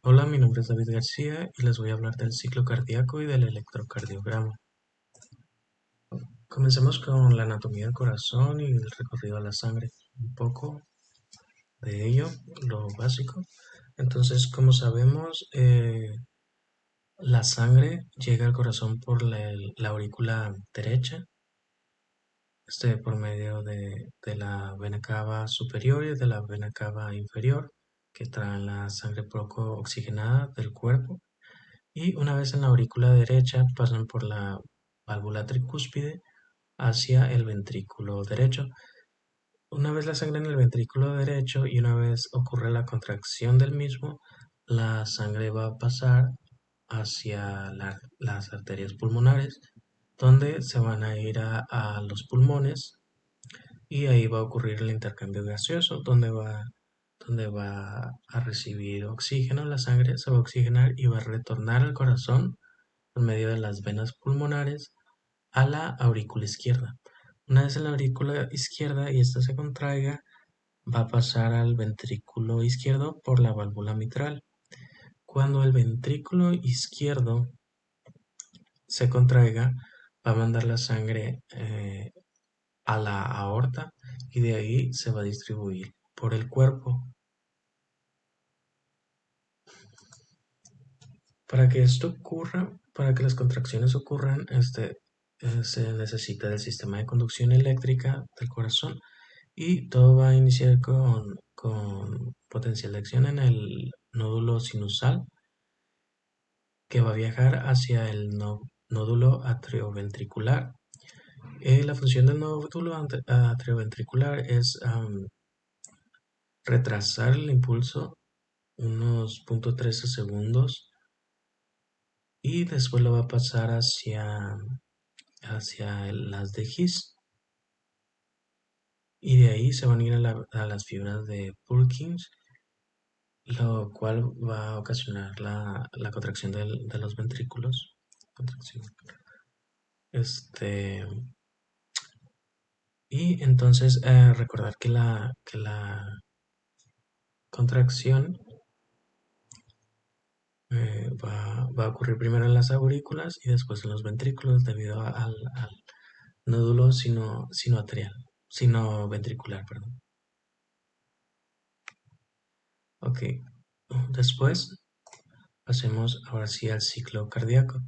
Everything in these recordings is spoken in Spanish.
Hola, mi nombre es David García y les voy a hablar del ciclo cardíaco y del electrocardiograma. Comencemos con la anatomía del corazón y el recorrido a la sangre. Un poco de ello, lo básico. Entonces, como sabemos, la sangre llega al corazón por la aurícula derecha, por medio de la vena cava superior y de la vena cava inferior, que traen la sangre poco oxigenada del cuerpo. Y una vez en la aurícula derecha pasan por la válvula tricúspide hacia el ventrículo derecho. Una vez la sangre en el ventrículo derecho y una vez ocurre la contracción del mismo, la sangre va a pasar hacia las arterias pulmonares, donde se van a ir a los pulmones y ahí va a ocurrir el intercambio gaseoso, donde va a recibir oxígeno, la sangre se va a oxigenar y va a retornar al corazón por medio de las venas pulmonares a la aurícula izquierda. Una vez en la aurícula izquierda y esta se contraiga, va a pasar al ventrículo izquierdo por la válvula mitral. Cuando el ventrículo izquierdo se contraiga, va a mandar la sangre a la aorta y de ahí se va a distribuir por el cuerpo. Para que esto ocurra, para que las contracciones ocurran, se necesita del sistema de conducción eléctrica del corazón y todo va a iniciar con potencial de acción en el nódulo sinusal que va a viajar hacia el nódulo atrioventricular. La función del nódulo atrioventricular es retrasar el impulso unos 0.13 segundos y después lo va a pasar hacia las de His y de ahí se van a ir a las fibras de Purkinje, lo cual va a ocasionar la contracción de los ventrículos. Contracción. Este, y entonces recordar que la contracción va a ocurrir primero en las aurículas y después en los ventrículos debido al nódulo sino ventricular, perdón. Ok, después pasemos ahora sí al ciclo cardíaco.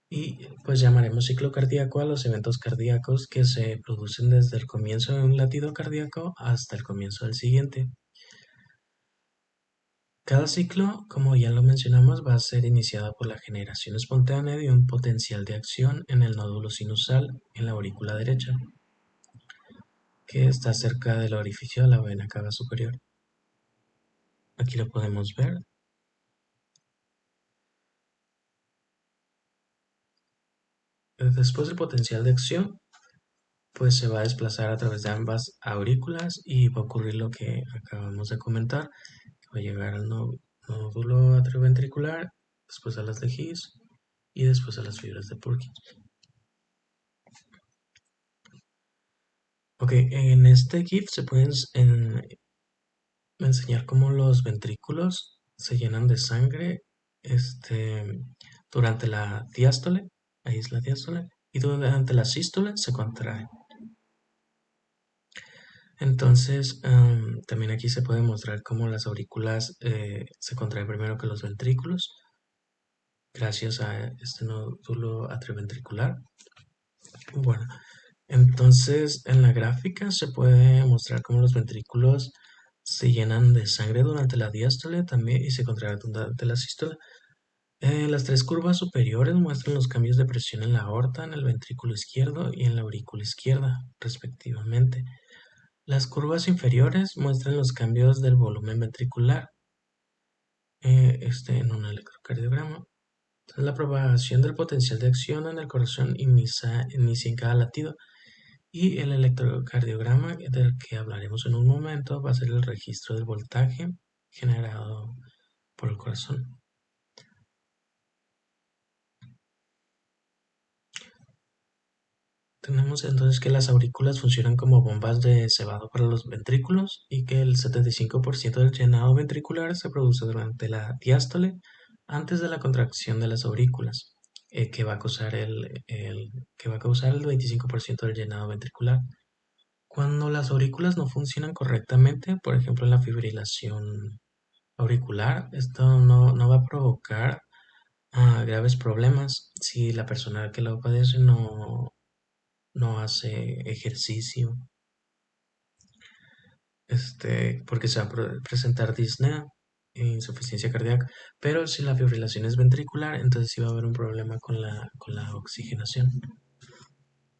Y pues llamaremos ciclo cardíaco a los eventos cardíacos que se producen desde el comienzo de un latido cardíaco hasta el comienzo del siguiente. Cada ciclo, como ya lo mencionamos, va a ser iniciada por la generación espontánea de un potencial de acción en el nódulo sinusal en la aurícula derecha, que está cerca del orificio de la vena cava superior. Aquí lo podemos ver. Después del potencial de acción, pues se va a desplazar a través de ambas aurículas y va a ocurrir lo que acabamos de comentar, que va a llegar al nódulo atrioventricular, después a las de His y después a las fibras de Purkinje. Ok, en este GIF se pueden enseñar cómo los ventrículos se llenan de sangre durante la diástole, ahí es la diástole, y durante la sístole se contrae. Entonces, también aquí se puede mostrar cómo las aurículas se contraen primero que los ventrículos, gracias a este nódulo atrioventricular. Bueno, entonces en la gráfica se puede mostrar cómo los ventrículos se llenan de sangre durante la diástole también y se contraen durante la sístole. Las tres curvas superiores muestran los cambios de presión en la aorta, en el ventrículo izquierdo y en la aurícula izquierda, respectivamente. Las curvas inferiores muestran los cambios del volumen ventricular en un electrocardiograma. Entonces, la propagación del potencial de acción en el corazón inicia en cada latido y el electrocardiograma del que hablaremos en un momento va a ser el registro del voltaje generado por el corazón. tenemos entonces que las aurículas funcionan como bombas de cebado para los ventrículos y que el 75% del llenado ventricular se produce durante la diástole antes de la contracción de las aurículas, que va a causar que va a causar el 25% del llenado ventricular. Cuando las aurículas no funcionan correctamente, por ejemplo en la fibrilación auricular, esto no va a provocar graves problemas si la persona que lo padece no hace ejercicio, porque se va a presentar disnea e insuficiencia cardíaca. Pero si la fibrilación es ventricular, entonces sí va a haber un problema con la oxigenación.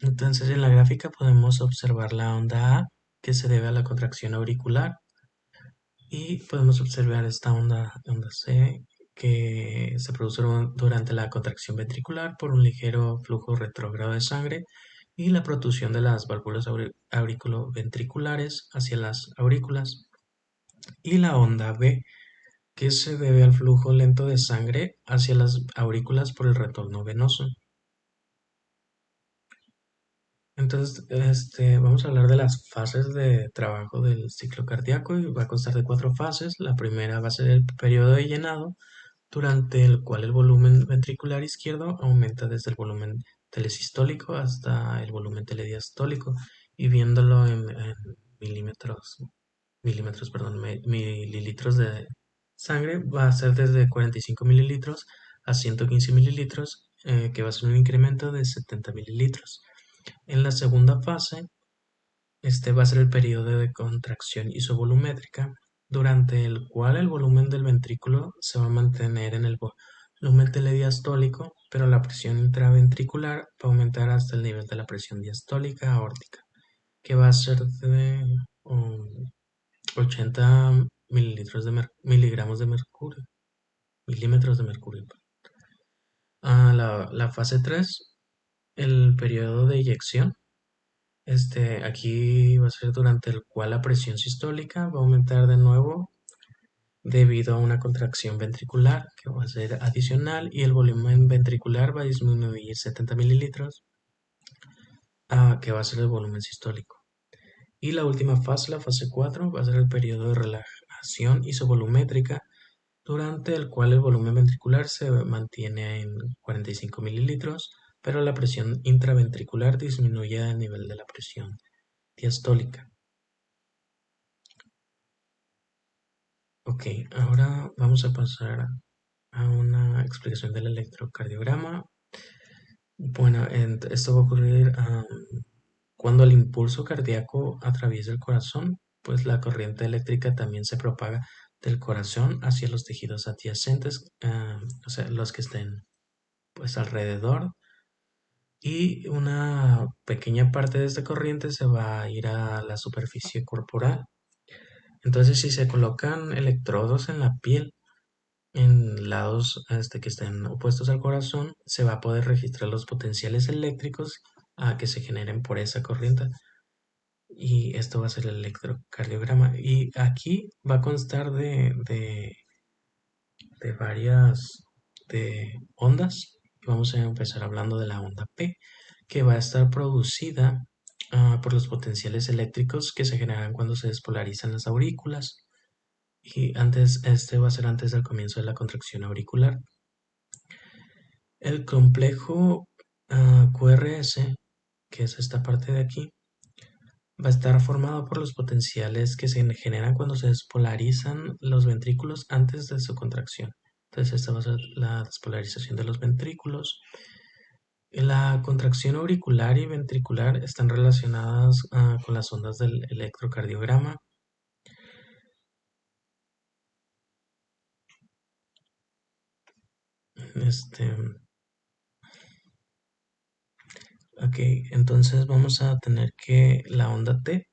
Entonces en la gráfica podemos observar la onda A, que se debe a la contracción auricular, y podemos observar esta onda C, que se produce durante la contracción ventricular por un ligero flujo retrógrado de sangre y la protrusión de las válvulas auriculoventriculares hacia las aurículas. Y la onda B, que se debe al flujo lento de sangre hacia las aurículas por el retorno venoso. Entonces, vamos a hablar de las fases de trabajo del ciclo cardíaco y va a constar de 4 fases. La primera va a ser el periodo de llenado, durante el cual el volumen ventricular izquierdo aumenta desde el volumen telesistólico hasta el volumen telediastólico, y viéndolo en milímetros, mililitros de sangre, va a ser desde 45 mililitros a 115 mililitros, que va a ser un incremento de 70 mililitros. En la segunda fase, este va a ser el periodo de contracción isovolumétrica, durante el cual el volumen del ventrículo se va a mantener en el volumen telediastólico, pero la presión intraventricular va a aumentar hasta el nivel de la presión diastólica aórtica, que va a ser de 80 miligramos de mercurio, milímetros de mercurio. La fase 3, el periodo de eyección. Aquí va a ser durante el cual la presión sistólica va a aumentar de nuevo debido a una contracción ventricular que va a ser adicional, y el volumen ventricular va a disminuir 70 mililitros, que va a ser el volumen sistólico. Y la última fase, la fase 4, va a ser el periodo de relajación isovolumétrica, durante el cual el volumen ventricular se mantiene en 45 mililitros, pero la presión intraventricular disminuye a nivel de la presión diastólica. Ok, ahora vamos a pasar a una explicación del electrocardiograma. Bueno, esto va a ocurrir cuando el impulso cardíaco atraviesa el corazón, pues la corriente eléctrica también se propaga del corazón hacia los tejidos adyacentes, o sea, los que estén pues alrededor, y una pequeña parte de esta corriente se va a ir a la superficie corporal. Entonces, si se colocan electrodos en la piel en lados que estén opuestos al corazón, se va a poder registrar los potenciales eléctricos que se generen por esa corriente. Y esto va a ser el electrocardiograma. Y aquí va a constar de varias ondas. Vamos a empezar hablando de la onda P, que va a estar producida por los potenciales eléctricos que se generan cuando se despolarizan las aurículas. Y va a ser antes del comienzo de la contracción auricular. El complejo QRS, que es esta parte de aquí, va a estar formado por los potenciales que se generan cuando se despolarizan los ventrículos antes de su contracción. Entonces esta va a ser la despolarización de los ventrículos. La contracción auricular y ventricular están relacionadas con las ondas del electrocardiograma. Este, ok, entonces vamos a tener que la onda T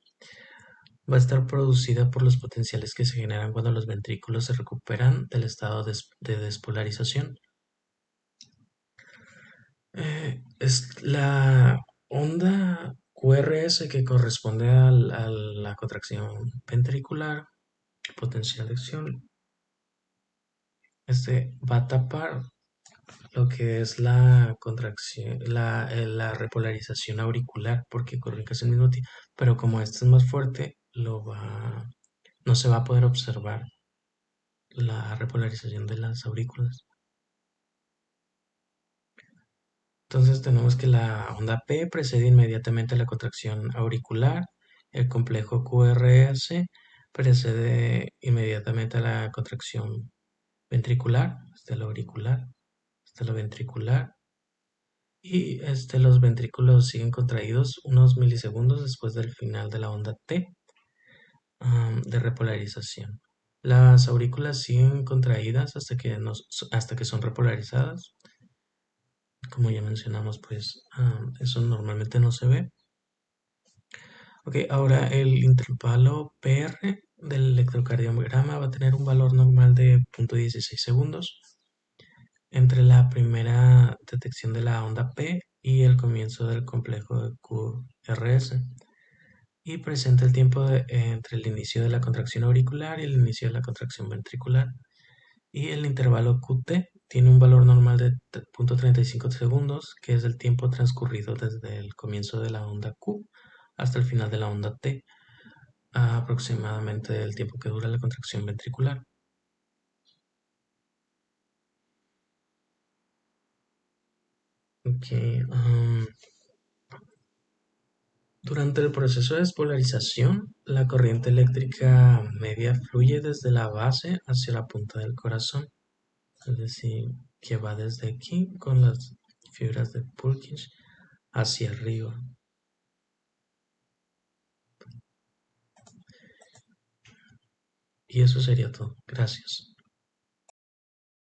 va a estar producida por los potenciales que se generan cuando los ventrículos se recuperan del estado de despolarización. Es la onda QRS, que corresponde a la contracción ventricular, potencial de acción. Va a tapar lo que es la contracción, la repolarización auricular, porque ocurre casi al mismo tiempo, pero como este es más fuerte, no se va a poder observar la repolarización de las aurículas. Entonces tenemos que la onda P precede inmediatamente a la contracción auricular, el complejo QRS precede inmediatamente a la contracción ventricular, hasta la auricular, hasta la ventricular, y los ventrículos siguen contraídos unos milisegundos después del final de la onda T de repolarización. Las aurículas siguen contraídas hasta que son repolarizadas. Como ya mencionamos, pues eso normalmente no se ve. Ok, ahora el intervalo PR del electrocardiograma va a tener un valor normal de 0.16 segundos entre la primera detección de la onda P y el comienzo del complejo de QRS y presenta el tiempo entre el inicio de la contracción auricular y el inicio de la contracción ventricular. Y el intervalo QT tiene un valor normal de 0.35 segundos, que es el tiempo transcurrido desde el comienzo de la onda Q hasta el final de la onda T, aproximadamente el tiempo que dura la contracción ventricular. Okay, durante el proceso de despolarización, la corriente eléctrica media fluye desde la base hacia la punta del corazón, es decir, que va desde aquí con las fibras de Purkinje hacia arriba. Y eso sería todo. Gracias.